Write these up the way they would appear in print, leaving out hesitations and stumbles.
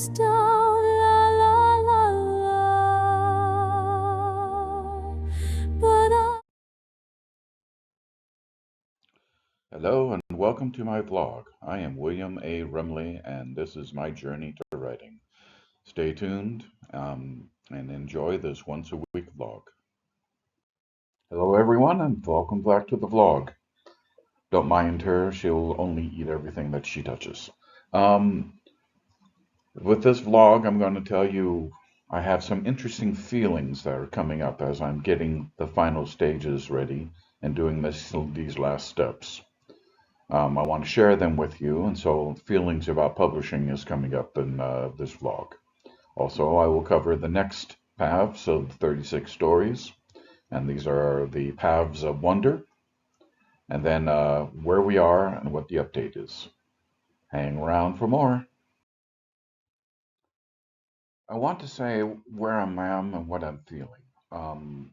coast down, la la la la. But Hello and welcome to my vlog. I am William A. Rumley and this is my journey to writing. Stay tuned and enjoy this once a week vlog. Hello everyone and welcome back to the vlog. Don't mind her, she'll only eat everything that she touches. Um, with this vlog I'm going to tell you I have some interesting feelings that are coming up as I'm getting the final stages ready and doing these last steps. I want to share them with you, and so feelings about publishing is coming up in this vlog. Also, I will cover the next paths of the 36 stories, and these are the paths of wonder, and then where we are and what the update is. Hang around for more. I want to say where I am and what I'm feeling. Um,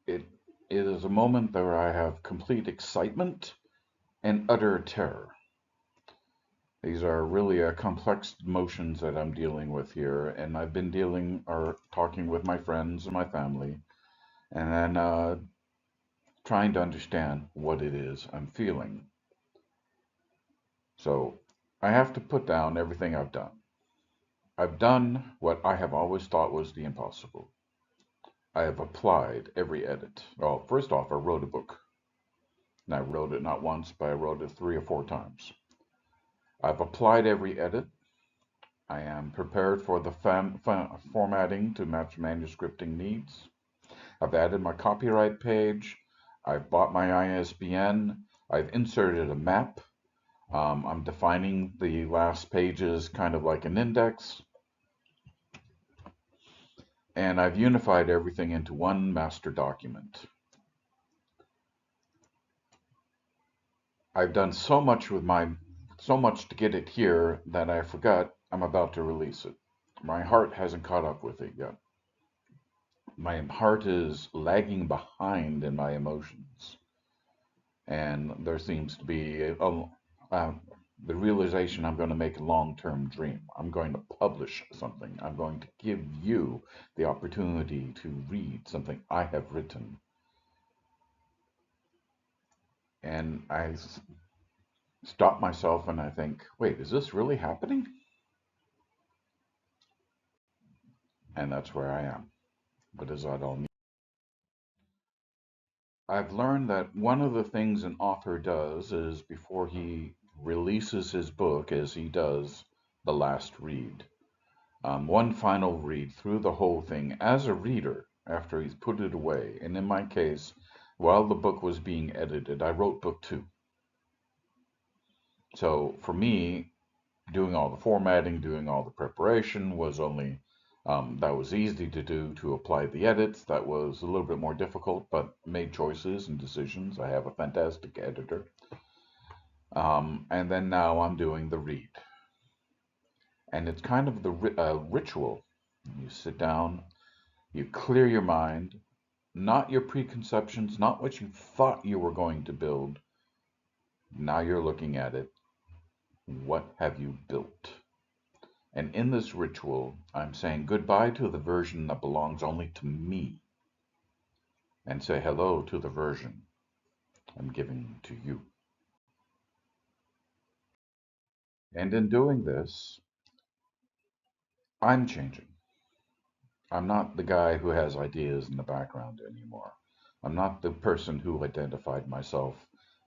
it, it is a moment where I have complete excitement and utter terror. These are really complex emotions that I'm dealing with here, and I've been dealing or talking with my friends and my family, and then trying to understand what it is I'm feeling. So I have to put down everything I've done. I've done what I have always thought was the impossible. I have applied every edit. Well, first off, I wrote a book. And I wrote it not once, but I wrote it 3 or 4 times. I've applied every edit. I am prepared for the formatting to match manuscripting needs. I've added my copyright page. I've bought my ISBN. I've inserted a map. I'm defining the last pages kind of like an index. And I've unified everything into one master document. I've done so much to get it here that I forgot I'm about to release it. My heart hasn't caught up with it yet. My heart is lagging behind in my emotions. And there seems to be the realization I'm going to make a long-term dream. I'm going to publish something. I'm going to give you the opportunity to read something I have written. And I stop myself and I think, wait, is this really happening? And that's where I am. What does that all mean? I've learned that one of the things an author does is before he releases his book, as he does the last read, one final read through the whole thing as a reader after he's put it away. And in my case, while the book was being edited, I wrote book 2. So for me, doing all the formatting, doing all the preparation was only that was easy to do. To apply the edits, that was a little bit more difficult, but made choices and decisions. I have a fantastic editor. And then now I'm doing the read. And it's kind of the ritual. You sit down, you clear your mind, not your preconceptions, not what you thought you were going to build. Now you're looking at it. What have you built? And in this ritual, I'm saying goodbye to the version that belongs only to me and say hello to the version I'm giving to you. And in doing this, I'm changing. I'm not the guy who has ideas in the background anymore. I'm not the person who identified myself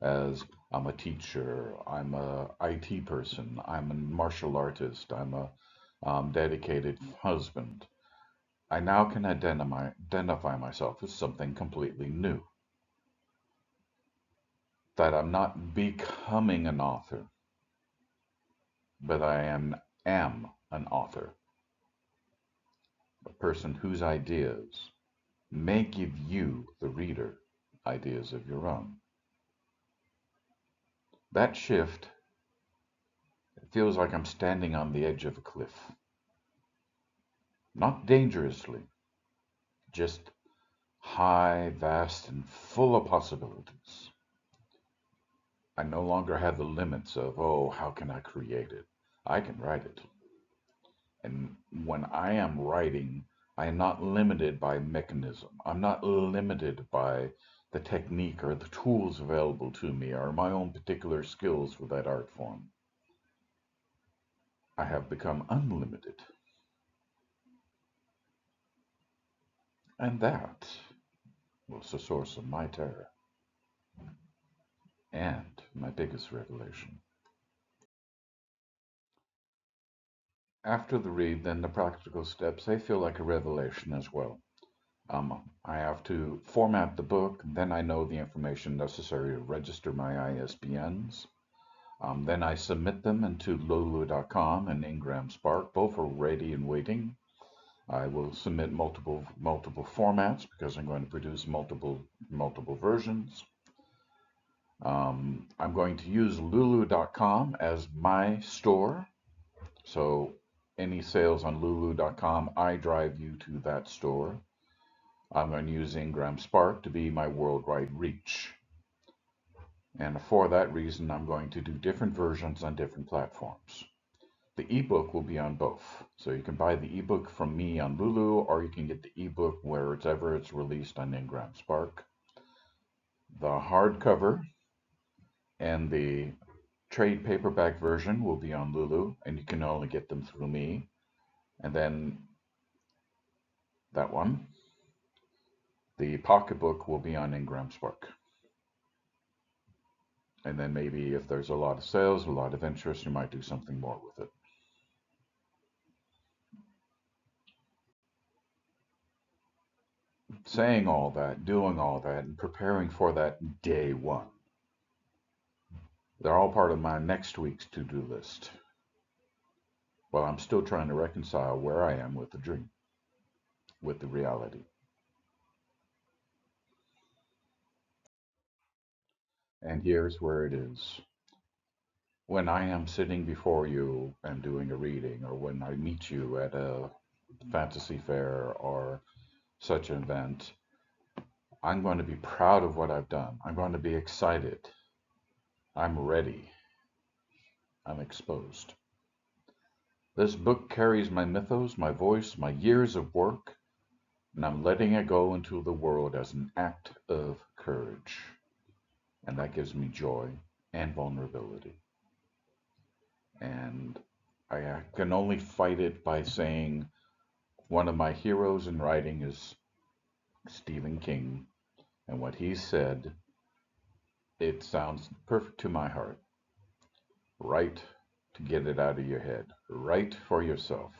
as I'm a teacher, I'm a IT person, I'm a martial artist, I'm a dedicated husband. I now can identify myself as something completely new. That I'm not becoming an author, but I am an author, a person whose ideas may give you, the reader, ideas of your own. That shift, it feels like I'm standing on the edge of a cliff. Not dangerously, just high, vast, and full of possibilities. I no longer have the limits of, oh, how can I create it? I can write it. And when I am writing, I am not limited by mechanism. I'm not limited by the technique or the tools available to me or my own particular skills for that art form. I have become unlimited. And that was the source of my terror and my biggest revelation. After the read, then the practical steps, they feel like a revelation as well. I have to format the book, then I know the information necessary to register my ISBNs. Then I submit them into Lulu.com and Ingram Spark. Both are ready and waiting. I will submit multiple formats because I'm going to produce multiple versions. I'm going to use Lulu.com as my store. So any sales on Lulu.com, I drive you to that store. I'm going to use Ingram Spark to be my worldwide reach. And for that reason, I'm going to do different versions on different platforms. The ebook will be on both. So you can buy the ebook from me on Lulu, or you can get the ebook wherever it's released on Ingram Spark. The hardcover and the trade paperback version will be on Lulu, and you can only get them through me. And then that one, the pocketbook, will be on Ingram Spark. And then maybe if there's a lot of sales, a lot of interest, you might do something more with it. Saying all that, doing all that, and preparing for that day one. They're all part of my next week's to-do list. While I'm still trying to reconcile where I am with the dream, with the reality. And here's where it is. When I am sitting before you and doing a reading, or when I meet you at a fantasy fair or such an event, I'm going to be proud of what I've done. I'm going to be excited. I'm ready. I'm exposed. This book carries my mythos, my voice, my years of work, and I'm letting it go into the world as an act of courage. And that gives me joy and vulnerability. And I can only fight it by saying one of my heroes in writing is Stephen King. And what he said, it sounds perfect to my heart. Write to get it out of your head. Write for yourself.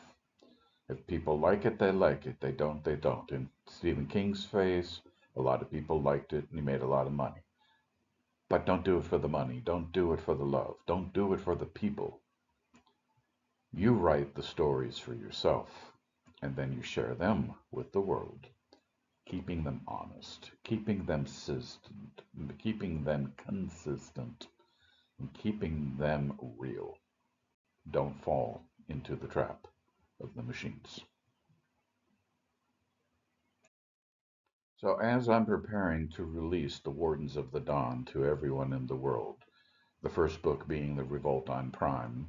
If people like it, they like it. They don't, they don't. In Stephen King's face, a lot of people liked it and he made a lot of money. But don't do it for the money. Don't do it for the love. Don't do it for the people. You write the stories for yourself, and then you share them with the world, keeping them honest, keeping them consistent, and keeping them real. Don't fall into the trap of the machines. So as I'm preparing to release The Wardens of the Dawn to everyone in the world, the first book being The Revolt on Prime,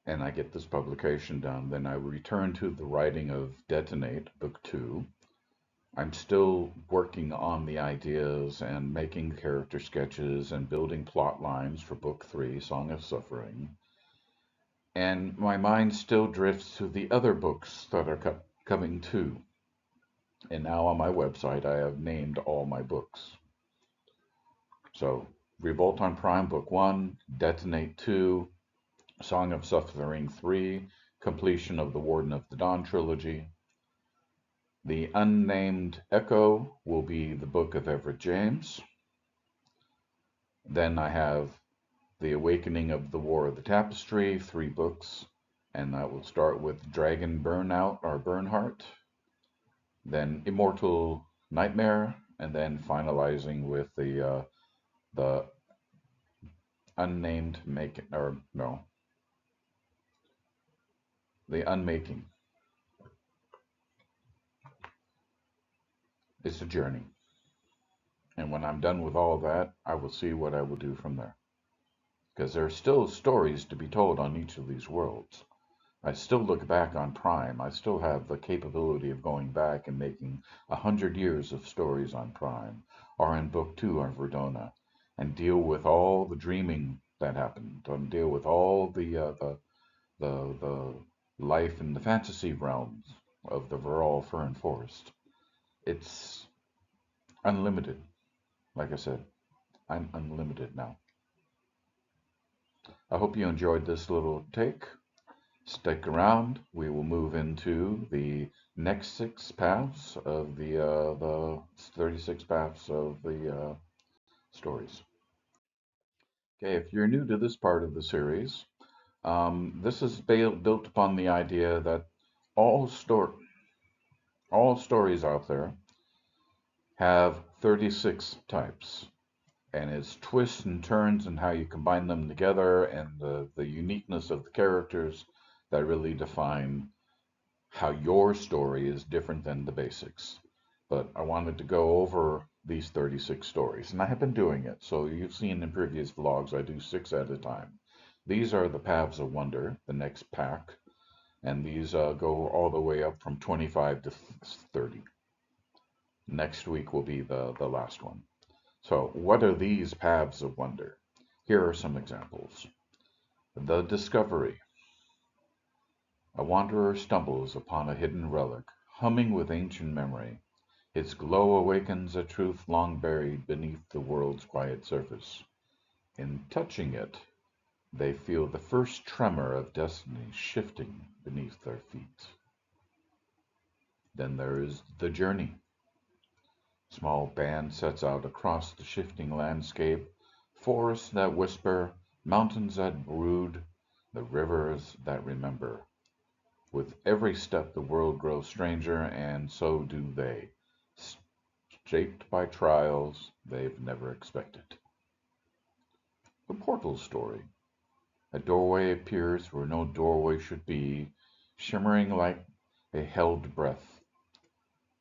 and I get this publication done, then I return to the writing of Detonate, Book 2. I'm still working on the ideas and making character sketches and building plot lines for Book 3, Song of Suffering. And my mind still drifts to the other books that are coming too. And now on my website, I have named all my books. So, Revolt on Prime, Book 1, Detonate 2, Song of Suffering 3, completion of the Warden of the Dawn trilogy. The Unnamed Echo will be the book of Everett James. Then I have The Awakening of the War of the Tapestry, 3 books, and that will start with Dragon Burnout or Bernhardt, then Immortal Nightmare, and then finalizing with the Unnamed Making, or no, the Unmaking. It's a journey. And when I'm done with all that, I will see what I will do from there. Because there are still stories to be told on each of these worlds. I still look back on Prime. I still have the capability of going back and making 100 years of stories on Prime, or in Book Two on Verdona, and deal with all the dreaming that happened, and deal with all the life in the fantasy realms of the Verol Fern Forest. It's unlimited. Like I said, I'm unlimited now. I hope you enjoyed this little take. Stick around. We will move into the next six paths of the 36 paths of the stories. Okay, if you're new to this part of the series, this is built upon the idea that all sto- all stories out there have 36 types, and it's twists and turns and how you combine them together and the uniqueness of the characters that really define how your story is different than the basics. But I wanted to go over these 36 stories, and I have been doing it. So you've seen in previous vlogs, I do 6 at a time. These are the Paths of Wonder, the next pack, and these go all the way up from 25 to 30. Next week will be the last one. So what are these Paths of Wonder? Here are some examples. The Discovery. A wanderer stumbles upon a hidden relic, humming with ancient memory. Its glow awakens a truth long buried beneath the world's quiet surface. In touching it, they feel the first tremor of destiny shifting beneath their feet. Then there is the journey. Small band sets out across the shifting landscape, forests that whisper, mountains that brood, the rivers that remember. With every step the world grows stranger, and so do they, shaped by trials they've never expected. The portal story. A doorway appears where no doorway should be, shimmering like a held breath.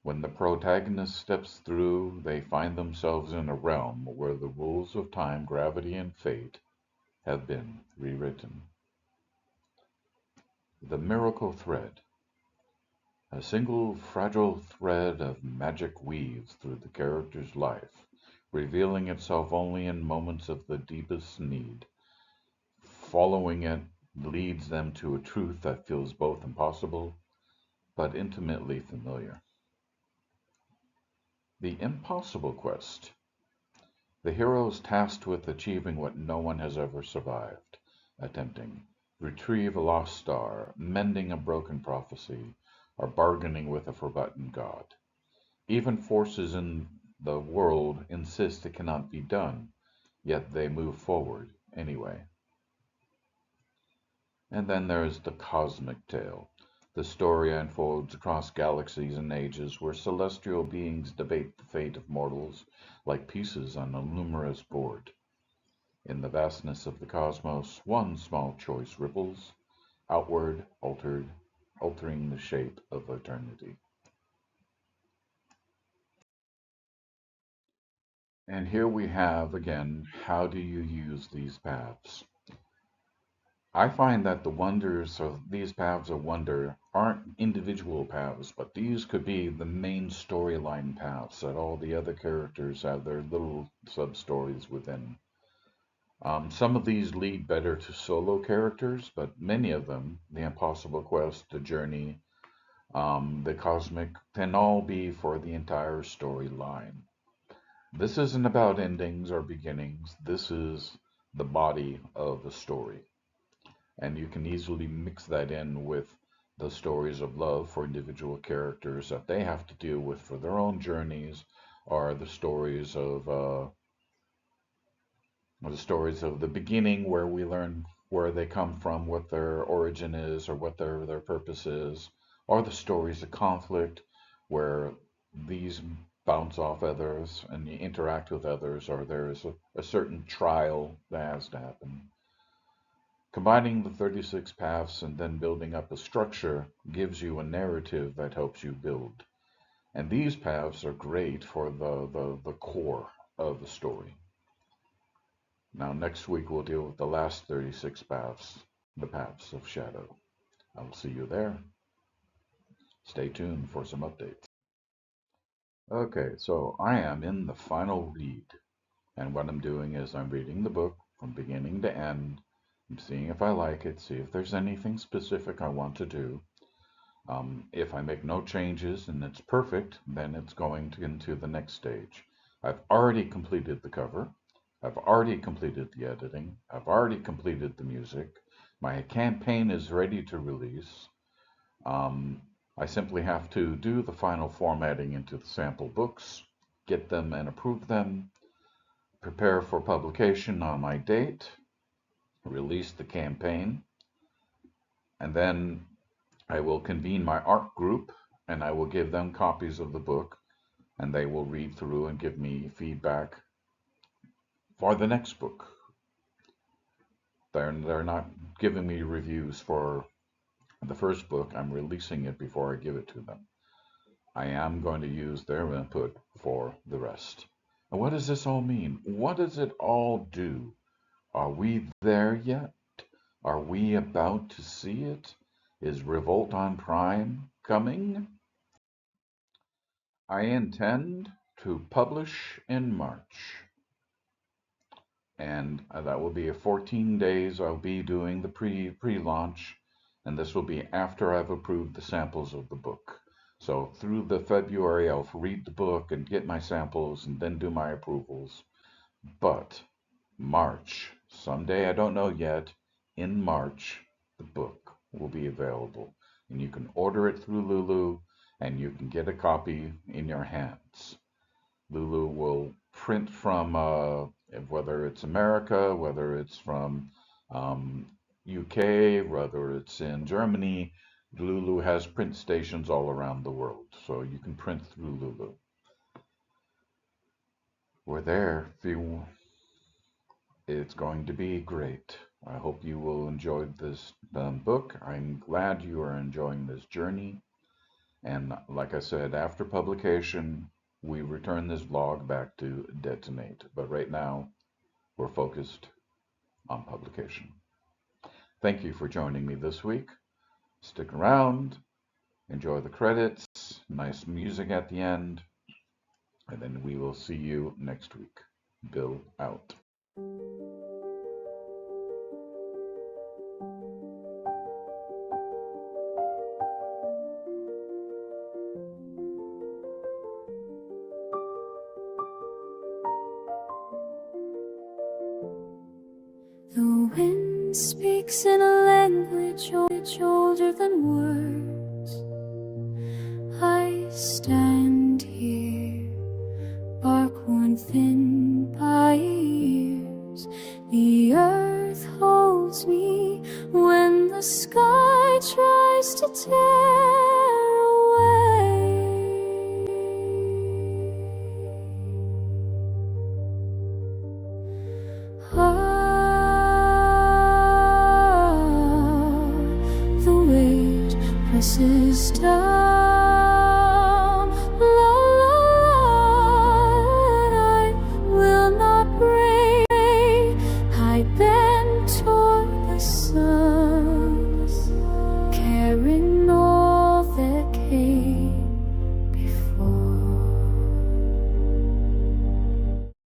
When the protagonist steps through, they find themselves in a realm where the rules of time, gravity, and fate have been rewritten. The miracle thread. A single fragile thread of magic weaves through the character's life, revealing itself only in moments of the deepest need. Following it leads them to a truth that feels both impossible but intimately familiar. The Impossible Quest. The hero is tasked with achieving what no one has ever survived, attempting retrieve a lost star, mending a broken prophecy, or bargaining with a forgotten god. Even forces in the world insist it cannot be done, yet they move forward anyway. And then there is the Cosmic Tale. The story unfolds across galaxies and ages where celestial beings debate the fate of mortals like pieces on a numerous board. In the vastness of the cosmos, one small choice ripples outward, altering the shape of eternity. And here we have again, how do you use these paths? I find that the wonders of these paths of wonder aren't individual paths, but these could be the main storyline paths that all the other characters have their little sub stories within. Some of these lead better to solo characters, but many of them, the Impossible Quest, the Journey, the Cosmic, can all be for the entire storyline. This isn't about endings or beginnings. This is the body of the story. And you can easily mix that in with the stories of love for individual characters that they have to deal with for their own journeys, or the stories of the beginning where we learn where they come from, what their origin is, or what their purpose is, or the stories of conflict where these bounce off others and you interact with others, or there's a certain trial that has to happen. Combining the 36 paths and then building up a structure gives you a narrative that helps you build. And these paths are great for the core of the story. Now, next week we'll deal with the last 36 paths, the paths of shadow. I will see you there. Stay tuned for some updates. Okay, so I am in the final read, and what I'm doing is I'm reading the book from beginning to end. I'm seeing if I like it, see if there's anything specific I want to do. If I make no changes and it's perfect, then it's going into the next stage. I've already completed the cover. I've already completed the editing. I've already completed the music. My campaign is ready to release. I simply have to do the final formatting into the sample books, get them and approve them, prepare for publication on my date, release the campaign, and then I will convene my art group and I will give them copies of the book, and they will read through and give me feedback for the next book. They're not giving me reviews for the first book. I'm releasing it before I give it to them. I am going to use their input for the rest. And what does this all mean? What does it all do? Are we there yet? Are we about to see it? Is Revolt on Prime coming? I intend to publish in March. And that will be 14 days. I'll be doing the pre-launch, and this will be after I've approved the samples of the book. So through the February, I'll read the book and get my samples and then do my approvals. But March, someday, I don't know yet, in March, the book will be available. And you can order it through Lulu, and you can get a copy in your hands. Lulu will print from, whether it's America, whether it's from UK, whether it's in Germany, Lulu has print stations all around the world, so you can print through Lulu. We're there. It's going to be great. I hope you will enjoy this book. I'm glad you are enjoying this journey. And like I said, after publication, we return this vlog back to Detonate. But right now, we're focused on publication. Thank you for joining me this week. Stick around, enjoy the credits, nice music at the end, and then we will see you next week. Bill out. The wind speaks in a language older than words. I stand here, bark worn thin by years. The earth holds me when the sky tries to tear away. The weight presses down.